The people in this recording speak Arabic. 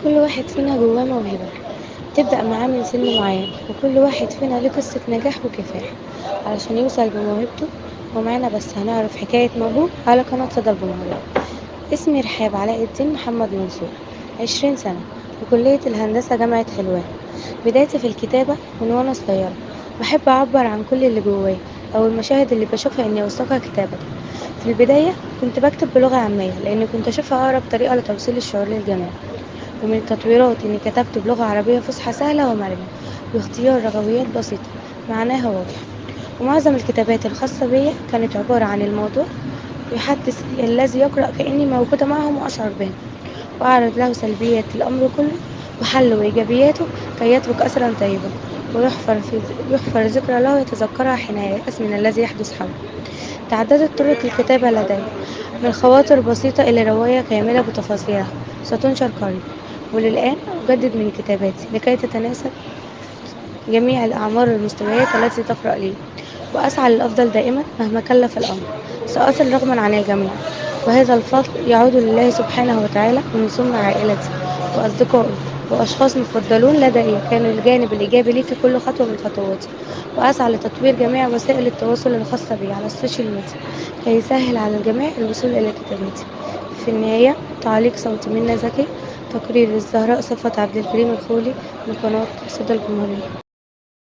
كل واحد فينا جواه موهبة تبدأ معاه من سن معين، وكل واحد فينا ليه قصة نجاح وكفاح علشان يوصل بموهبته. ومعانا بس هنعرف حكاية موهوب على قناة صدى الجمهورية. اسمي رحاب علاء الدين محمد منصور، 20 سنة، في كلية الهندسة جامعة حلوان. بدايتي في الكتابة من وأنا صغيرة، بحب أعبر عن كل اللي جواي أو المشاهد اللي بشوفها إني أوثقها كتابة. في البداية كنت بكتب بلغة عامية لأني كنت أشوفها أقرب طريقة لتوصيل الشعور للجميع، ومن التطويرات إني كتبت بلغة عربية فصحى سهلة ومرنة، باختيار رغويات بسيطة معناها واضح. ومعظم الكتابات الخاصة بيا كانت عبارة عن الموضوع يحدث الذي يقرأ كأني موجودة معهم وأشعر بهم، وأعرض له سلبيات الأمر كله وحله وإيجابياته كي يترك أثرا طيبا، يحفر ذكرى له يتذكرها حين ييأس من الذي يحدث حوله. تعددت طرق الكتابة لدي، من خواطر بسيطة إلى رواية كاملة بتفاصيلها ستنشر قريبا. وللآن أجدد من كتاباتي لكي تتناسب جميع الأعمار والمستويات التي تقرأ لي، وأسعى للأفضل دائما مهما كلف الأمر. سأصل رغما عن الجميع، وهذا الفضل يعود لله سبحانه وتعالى، ومن ثم عائلتي وأصدقائي وأشخاص مفضلون لدي كانوا الجانب الإيجابي لي في كل خطوة من خطواتي. وأسعى لتطوير جميع وسائل التواصل الخاصة بي على السوشيال ميديا كي يسهل على الجميع الوصول إلى كتاباتي. في النهاية، تعليق صوتي منى زكي، تقرير الزهراء صفوت عبد الكريم الخولي، من قناة صدى الجمهورية.